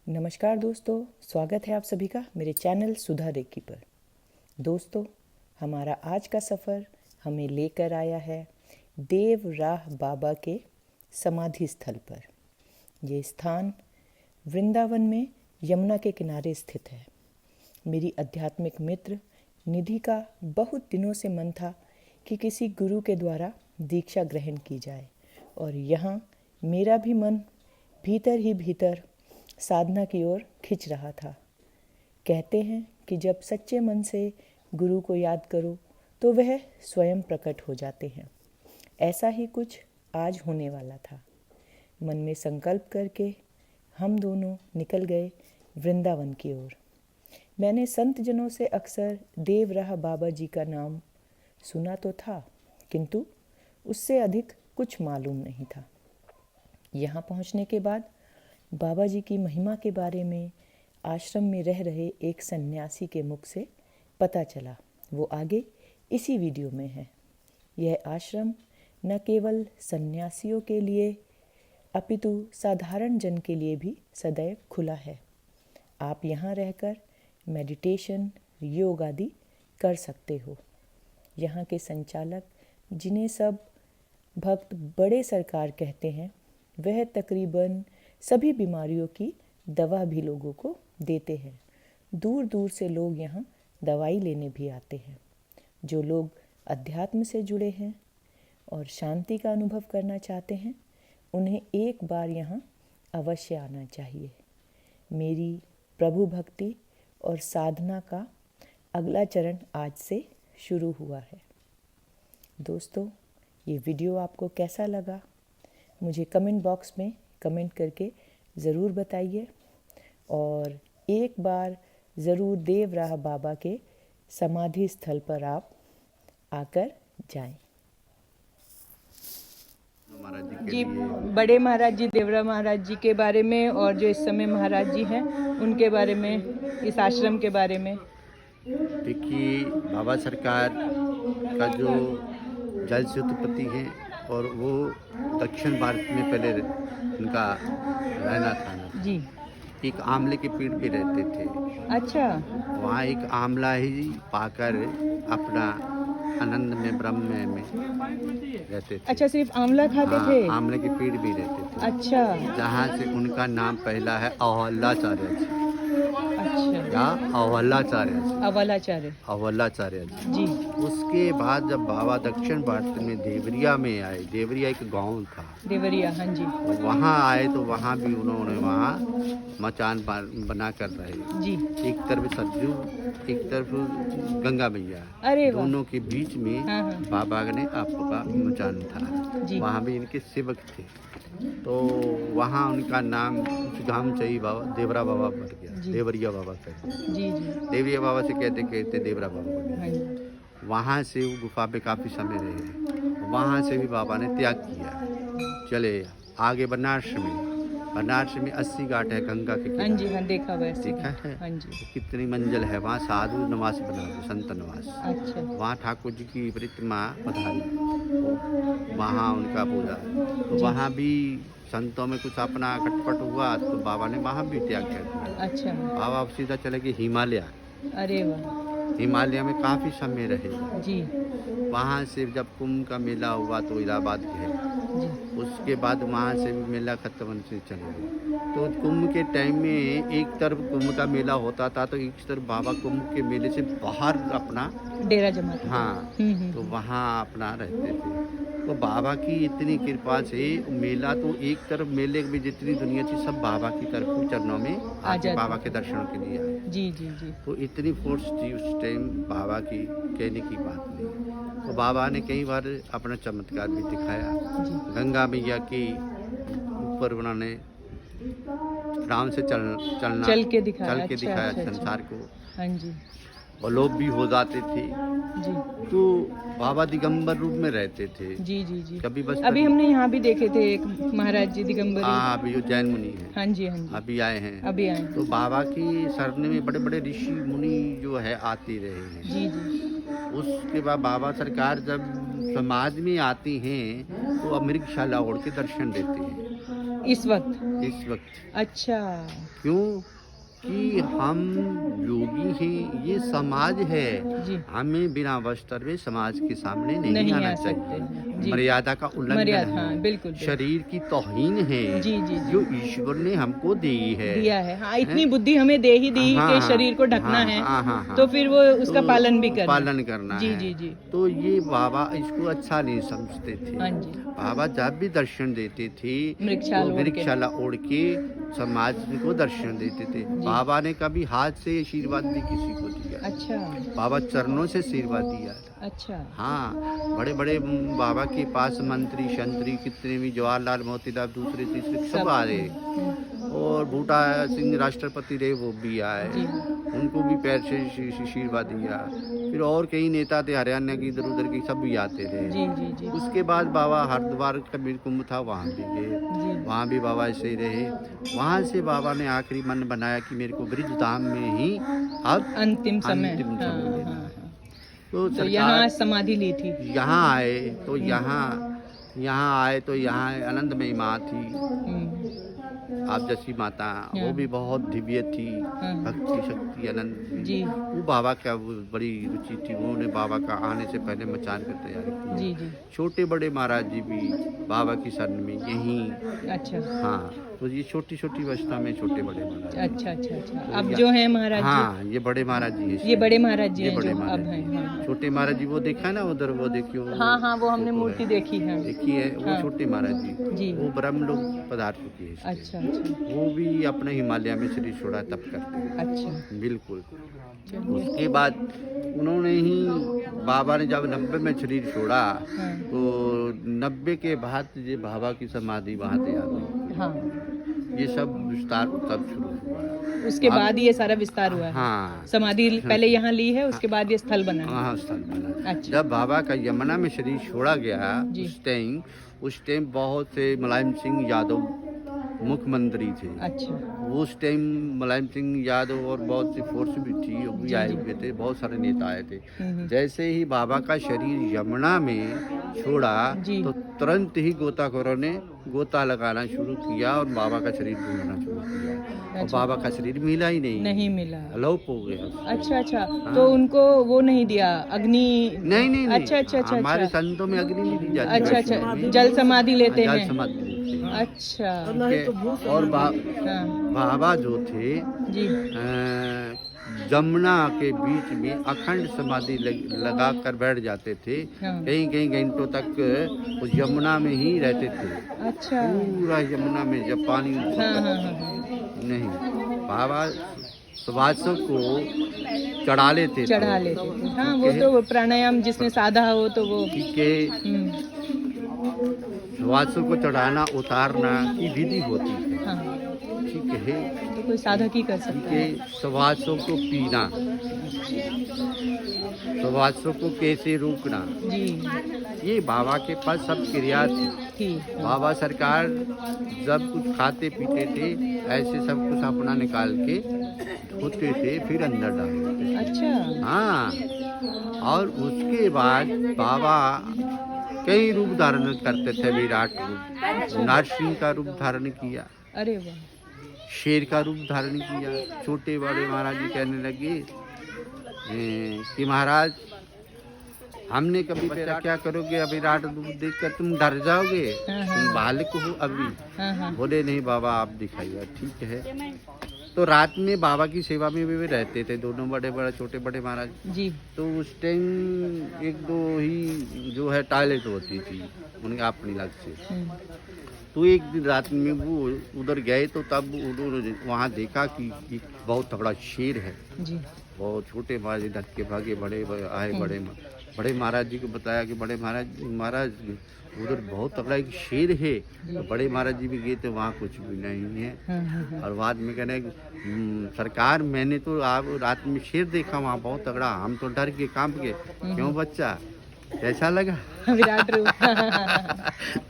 नमस्कार दोस्तों, स्वागत है आप सभी का मेरे चैनल सुधा रेकी पर। दोस्तों, हमारा आज का सफ़र हमें लेकर आया है देव राह बाबा के समाधि स्थल पर। ये स्थान वृंदावन में यमुना के किनारे स्थित है। मेरी आध्यात्मिक मित्र निधि का बहुत दिनों से मन था कि किसी गुरु के द्वारा दीक्षा ग्रहण की जाए, और यहाँ मेरा भी मन भीतर ही भीतर साधना की ओर खिंच रहा था। कहते हैं कि जब सच्चे मन से गुरु को याद करो तो वह स्वयं प्रकट हो जाते हैं। ऐसा ही कुछ आज होने वाला था। मन में संकल्प करके हम दोनों निकल गए वृंदावन की ओर। मैंने संत जनों से अक्सर देव राह बाबा जी का नाम सुना तो था, किंतु उससे अधिक कुछ मालूम नहीं था। यहाँ पहुँचने के बाद बाबा जी की महिमा के बारे में आश्रम में रह रहे एक सन्यासी के मुख से पता चला। वो आगे इसी वीडियो में है। यह आश्रम न केवल सन्यासियों के लिए अपितु साधारण जन के लिए भी सदैव खुला है। आप यहाँ रहकर मेडिटेशन, योग आदि कर सकते हो। यहाँ के संचालक, जिन्हें सब भक्त बड़े सरकार कहते हैं, वह तकरीबन सभी बीमारियों की दवा भी लोगों को देते हैं। दूर दूर से लोग यहाँ दवाई लेने भी आते हैं। जो लोग अध्यात्म से जुड़े हैं और शांति का अनुभव करना चाहते हैं, उन्हें एक बार यहाँ अवश्य आना चाहिए। मेरी प्रभु भक्ति और साधना का अगला चरण आज से शुरू हुआ है। दोस्तों, ये वीडियो आपको कैसा लगा मुझे कमेंट बॉक्स में कमेंट करके ज़रूर बताइए, और एक बार ज़रूर देव राह बाबा के समाधि स्थल पर आप आकर जाएं। जी, बड़े महाराज जी, देवरा महाराज जी के बारे में और जो इस समय महाराज जी हैं उनके बारे में, इस आश्रम के बारे में। देखिए, बाबा सरकार का जो जल से उत्पत्ति है और वो दक्षिण भारत में पहले उनका रहना था। जी। एक आंवले के पेड़ पे रहते थे। अच्छा। वहाँ एक आंवला ही पाकर अपना आनंद में, ब्रह्म में रहते थे। अच्छा, सिर्फ आंवला खाते थे? आंवले के पेड़ भी रहते थे। अच्छा। जहाँ से उनका नाम पहला है अवहल्लाचार्य जी। अच्छा। या अवहल्लाचार्य जी। अवहल्लाचार्य जी। उसके बाद जब बाबा दक्षिण भारत में देवरिया में आए, देवरिया एक गांव था, देवरिया, हाँ जी। वहाँ आए तो वहाँ भी उन्होंने वहाँ मचान बना कर रहे जी। एक तरफ सरजू, एक तरफ गंगा मैया, अरे वाह। दोनों के बीच में हाँ। बाबा ने आपका मचान था। जी। वहाँ भी इनके सेवक थे, तो वहाँ उनका नाम गाम चाहिए बाबा देवरा बाबा पड़ गया। देवरिया बाबा कहते। जी। देवरिया बाबा से कहते देवरा बाबा। हाँ। वहाँ से वो गुफा पे काफ़ी समय रहे। वहाँ से भी बाबा ने त्याग किया। चले आगे बनारस में 80 घाट है गंगा के किनारे। हाँ जी, हाँ, देखा वैसे। देखा है। हाँ जी। तो कितनी मंजिल है वहाँ, साधु निवास बना, संत निवास। अच्छा। वहाँ ठाकुर जी की प्रतिमा पधारी, वहाँ उनका पूजा। तो वहाँ भी संतों में कुछ अपना खटपट हुआ तो बाबा ने वहाँ भी त्याग कर दिया। अच्छा। बाबा सीधा चले गए हिमालय। अरे वाह। हिमालय में काफ़ी समय रहे। जी। वहाँ से जब कुंभ का मेला हुआ तो इलाहाबाद गए। जी। उसके बाद वहाँ से भी मेला खत्म से चले गए। तो कुंभ के टाइम में एक तरफ कुंभ का मेला होता था तो एक तरफ बाबा कुंभ के मेले से बाहर अपना डेरा जमा था। हाँ, तो वहाँ अपना रहते थे। तो बाबा की इतनी कृपा से मेला तो एक तरफ, मेले में जितनी दुनिया थी सब बाबा की तरफ चरणों में आके बाबा के दर्शनों के लिए आए। जी। तो इतनी फोर्स थी उस टाइम बाबा की, कहने की बात नहीं। तो बाबा ने कई बार अपना चमत्कार भी दिखाया। गंगा मैया के ऊपर उन्होंने राम से चल के दिखाया संसार को। हाँ जी। और लोग भी हो जाते थे। जी। तो बाबा दिगंबर रूप में रहते थे। जी। कभी बस अभी हमने यहाँ भी देखे थे एक महाराज जी दिगंबर। हाँ, अभी जैन मुनि है। हाँ जी। अभी आए हैं। तो बाबा की शरण में बड़े बड़े ऋषि मुनि जो है आते रहे हैं। जी। उसके बाद बाबा सरकार जब समाज में आती हैं तो अमृतशाला ओढ़ के दर्शन देते हैं। इस वक्त? इस वक्त। अच्छा। क्यों कि हम योगी हैं, ये समाज है, जी। हमें बिना वस्त्र में समाज के सामने नहीं नहीं आना आ सकते हैं। चाहिए। जी। मर्यादा का उल्लंघन मर्यादा, हाँ, है, बिल्कुल, बिल्कुल। शरीर की तौहीन है, जी, जी, जी। जो ईश्वर ने हमको दी है। दिया है, हाँ, इतनी हैं? बुद्धि हमें दे ही दी हाँ कि हाँ शरीर को ढकना हाँ है, हाँ हाँ हाँ। तो फिर वो उसका तो पालन भी करना है। पालन करना जी, है। जी, जी। तो ये बाबा इसको अच्छा नहीं समझते थे। हाँ जी। बाबा जब भी दर्शन देते थे मृगशाल तो ओढ़ के। वृक्षशाला ओढ़ के समाज को दर्शन देते थे। जी। बाबा ने कभी हाथ से आशीर्वाद भी किसी को दिया? अच्छा। बाबा चरणों से आशीर्वाद दिया था। अच्छा। हाँ, बड़े बड़े बाबा के पास मंत्री शंत्री कितने भी, जवाहरलाल मोतीलाल दूसरे तीसरे सब आ रहे। और बूटा सिंह राष्ट्रपति रहे, वो भी आए, जी। उनको भी पैर से आशीर्वाद दिया। फिर और कई नेता थे हरियाणा की, इधर उधर के, सब भी आते थे। जी, जी, जी। उसके बाद बाबा हरिद्वार कबीर कुंभ था, वहाँ भी गए, जी। वहाँ भी बाबा ऐसे ही रहे। वहाँ से बाबा ने आखिरी मन बनाया कि मेरे को ब्रिज धाम में ही अब अंतिम समय। अंतिम हाँ, समय लेना हाँ, है। हाँ। तो तो सरकार यहाँ समाधि ली थी। यहाँ आए तो यहाँ आए तो यहाँ आनंदमयी माँ थी, आप जैसी माता, वो भी बहुत दिव्य थी, भक्ति शक्ति अनंत जी। थी। वो बाबा का वो बड़ी रुचि थी, उन्होंने बाबा का आने से पहले मचान की तैयारी की। जी, जी। छोटे बड़े महाराज जी भी बाबा की शरण में यहीं। अच्छा। हाँ, तो ये छोटी छोटी अवस्था में छोटे बड़े महाराज। अच्छा, अच्छा, अच्छा। तो अब या- जो है महाराज जी? हाँ, ये बड़े महाराज जी हैं। ये बड़े महाराज जी ये हैं बड़े जो महाराज अब हैं। जी। हाँ। छोटे महाराज जी वो देखा है ना उधर, वो देखियो। हाँ, हाँ, वो हमने फोटो मूर्ति है। देखी है। देखी है, वो हाँ। छोटे महाराज जी। जी। वो ब्रह्म लोग पधार चुके हैं इसके। अच्छा, अच्छा। वो भी अपने हिमालय में शरीर छोड़ा तब करते हैं। अच्छा। बिल्कुल। चलिए। उसके बाद उन्होंने ही, बाबा ने जब 90 में शरीर छोड़ा, हाँ। तो 90 के बाद ये बाबा की समाधि वहाँ तैयार हुई। हाँ। ये सब विस्तार तब शुरू हुआ। उसके बाद ये सारा विस्तार हुआ है। हाँ। समाधि पहले यहाँ ली है, उसके बाद ये स्थल बना है। वहाँ स्थल बना। अच्छा। जब बाबा का यमुना में शरीर छोड़ा गया, जी। उस टाइम बहुत से मुलायम सिंह यादव मुख्यमंत्री थे। अच्छा। उस टाइम मुलायम सिंह यादव और बहुत सी फोर्स भी थी, वो भी जी, आए जी। हुए थे, बहुत सारे नेता आए थे। हम्म। जैसे ही बाबा का शरीर यमुना में छोड़ा, जी। तो तुरंत ही गोताखोरों ने गोता लगाना शुरू किया और बाबा का शरीर ढूंढना शुरू किया। और अच्छा। बाबा का शरीर मिला ही नहीं मिला। अलोप हो गया। अच्छा, अच्छा। हाँ। तो उनको वो नहीं दिया, अग्नि? नहीं। अच्छा, अच्छा, अच्छा, हमारे अच्छा। संतों में अग्नि नहीं दी जाती। अच्छा, अच्छा, जल समाधि लेते जल हैं। समाधि लेते हैं। अच्छा। और हाँ। बाबा जो थे जी। जमुना के बीच में अखंड समाधि लगा कर बैठ जाते थे। हाँ। कई कई घंटों तक वो यमुना में ही रहते थे। अच्छा। पूरा यमुना में जब पानी हाँ, हाँ, हाँ। नहीं, बाबा सुभाषों को चढ़ा लेते थे। हाँ, वो तो प्राणायाम जिसने साधा हो तो वो। ठीक है, सुभाषों को चढ़ाना उतारना की विधि होती है। हाँ। ठीक है, तो कोई साधक ही कर सकता ठीक है। है। सुभाषों को पीना, सुभाषों को कैसे रोकना, जी। ये बाबा के पास सब क्रिया थी। ठीक। बाबा सरकार जब कुछ खाते पीते थे, ऐसे सब कुछ अपना निकाल के धोते थे, फिर अंदर डालते थे। अच्छा। हाँ, और उसके बाद बाबा कई रूप धारण करते थे। विराट रूप, नरसिंह का रूप धारण किया, अरे वाह। शेर का रूप धारण किया। छोटे बड़े महाराज जी कहने लगे कि महाराज, हमने कभी बच्चा क्या करोगे, अभी विराट रूप देखकर तुम डर जाओगे, हाँ, तुम बालक हो अभी। हाँ, हाँ। बोले नहीं बाबा, आप दिखाइए। ठीक है। तो रात में बाबा की सेवा में भी रहते थे दोनों बड़े बड़े छोटे बड़े महाराज जी। तो उस टाइम एक दो ही जो है टॉयलेट होती थी उनके अपनी अलग से। तो एक दिन रात में वो उधर गए तो तब उन्होंने वहाँ देखा कि बहुत तगड़ा शेर है। जी। बहुत छोटे महाराज धक्के के भागे, बड़े आए बड़े महाराज जी को बताया कि बड़े महाराज उधर बहुत तगड़ा एक शेर है। तो बड़े महाराज जी भी गए तो वहाँ कुछ भी नहीं है। और बाद में कहने सरकार, मैंने तो आप रात में शेर देखा वहाँ बहुत तगड़ा, हम तो डर के कांप गए। क्यों बच्चा? कैसा लगा? विराट रूप।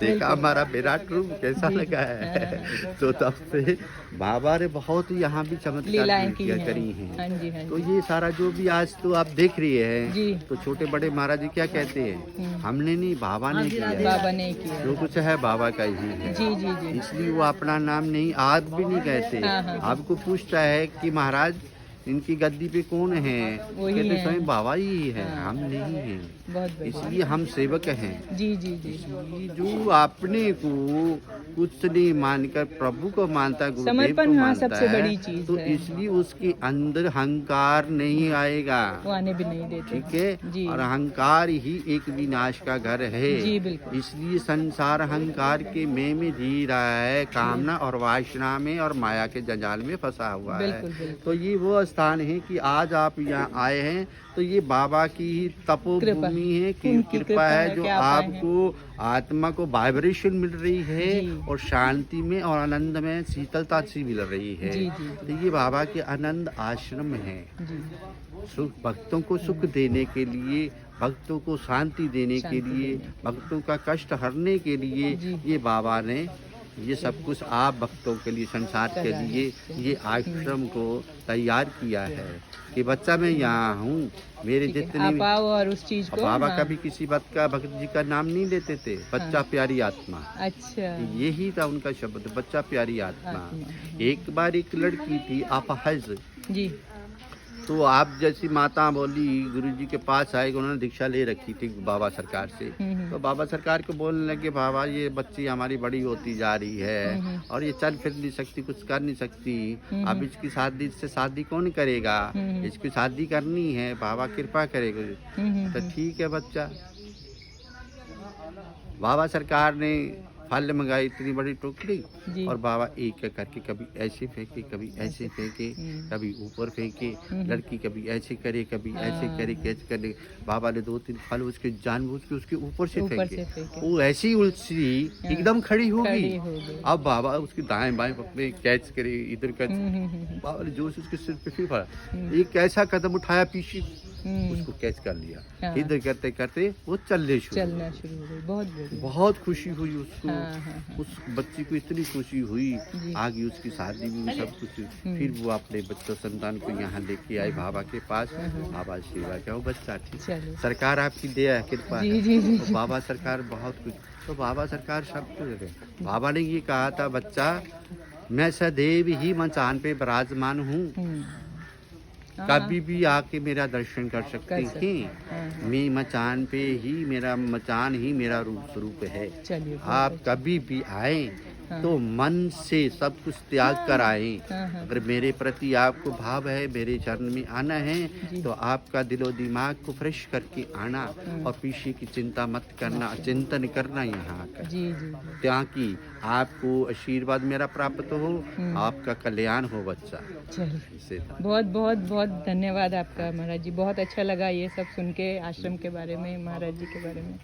देखा हमारा विराट रूप कैसा लगा है। तो तब से बाबा ने बहुत ही यहाँ भी चमत्कार लीलाएं की किया हैं। करी हैं। हाँ जी, हाँ तो जी। ये सारा जो भी आज तो आप देख रही जी। है, तो छोटे बड़े महाराज जी क्या कहते हैं, हमने नहीं बाबा ने किया है। बाबा ने किया। जो कुछ है बाबा का ही है। जी जी जी। इसलिए वो अपना नाम नहीं, आप भी नहीं कहते। हाँ, हाँ। आपको पूछता है कि महाराज इनकी गद्दी पे कौन है, वही कहते हैं। स्वयं बाबा ही है, हाँ। हम नहीं हैं। बहुत बढ़िया। इसलिए हम सेवक हैं। जी जी जी। इसलिए जो अपने को कुछ नहीं मानकर प्रभु को मानता है, गुरुदेव को समर्पण, हाँ, मानता सबसे है, बड़ी चीज तो है। इसलिए उसके अंदर अहंकार नहीं आएगा। वो आने भी नहीं देते। ठीक है। जी। और अहंकार ही एक विनाश का घर है। जी, बिल्कुल। इसलिए संसार अहंकार के में जी रहा है, कामना और वासना में और माया के जंजाल में फंसा हुआ है। बिल्कुल, बिल्कुल। तो ये वो स्थान है कि आज आप यहाँ आए हैं, तो ये बाबा की ही तपोभूमि है, कि उनकी कृपा है जो कि आप आए हैं। आपको आत्मा को वाइब्रेशन मिल रही है जी। और शांति में और आनंद में शीतलता सी मिल रही है। जी, जी। तो ये बाबा के आनंद आश्रम है। जी। सुख भक्तों को सुख देने के लिए, भक्तों को शांति देने के शांति लिए, देने भक्तों का कष्ट हरने के लिए जी। ये बाबा ने ये सब कुछ आप भक्तों के लिए, संसार के करा है। लिए ये आश्रम को तैयार किया है कि बच्चा मैं यहाँ हूँ, मेरे ठीक है, जितने आप आओ और उस चीज और को। बाबा हाँ। कभी किसी भक्त जी का नाम नहीं लेते थे, बच्चा प्यारी आत्मा। अच्छा। यही था उनका शब्द, बच्चा प्यारी आत्मा। आत्मा। एक बार एक लड़की थी अपहज, जी। तो आप जैसी माता बोली गुरुजी के पास आए, उन्होंने दीक्षा ले रखी थी बाबा सरकार से। तो बाबा सरकार को बोलने लगे, बाबा ये बच्ची हमारी बड़ी होती जा रही है और ये चल फिर नहीं सकती, कुछ कर नहीं सकती, अब इसकी शादी से शादी कौन करेगा, इसकी शादी करनी है, बाबा कृपा करेगा। तो ठीक है बच्चा। बाबा सरकार ने फल मंगाई इतनी बड़ी टोकरी, जी। और बाबा एक एक करके कभी ऐसे फेंके, कभी ऐसे फेंके, कभी ऊपर फेंके, लड़की कभी ऐसे करे, कभी ऐसे करे, कैसे करे। बाबा ने 2-3 फल उसके जानबूझ के उसके ऊपर से फेंके, वो ऐसी उलझी एकदम खड़ी हो गई। अब बाबा उसकी दाएं बाएं पकड़े, कैच करे, इधर कैच, बाबा ने जोर से उसके सिर पे फिर पड़ा, एक ऐसा कदम उठाया पीछे, उसको कैच कर लिया। हाँ। इधर करते करते वो चलना शुरू हो गई। बहुत बढ़िया। बहुत खुशी हुई उसको। हाँ। उस बच्ची को इतनी खुशी हुई, जी। आगे उसकी शादी भी हुई, सब कुछ। फिर वो अपने बच्चों संतान को यहाँ लेके आए बाबा के पास। बाबा सेवा क्या, वो बच्चा ठीक, चलो। सरकार आपकी दया है, कृपा है। जी। तो बाबा सरकार बहुत कुछ, तो बाबा सरकार सब कुछ है। बाबा ने ये कहा था, बच्चा मैं सदैव ही मचान पे विराजमान हूँ, कभी भी आके मेरा दर्शन कर सकते हैं। मैं मचान पे ही, मेरा मचान ही मेरा रूप स्वरूप है। चलिए, आप कभी भी आए तो मन से सब कुछ त्याग कर आए। अगर मेरे प्रति आपको भाव है, मेरे चरण में आना है, तो आपका दिलो दिमाग को फ्रेश करके आना और पीछे की चिंता मत करना, चिंतन करना यहाँ का, ताकि आपको आशीर्वाद मेरा प्राप्त हो, आपका कल्याण हो बच्चा। चलिए, बहुत बहुत बहुत धन्यवाद आपका महाराज जी। बहुत अच्छा लगा ये सब सुन के, आश्रम के बारे में, महाराज जी के बारे में।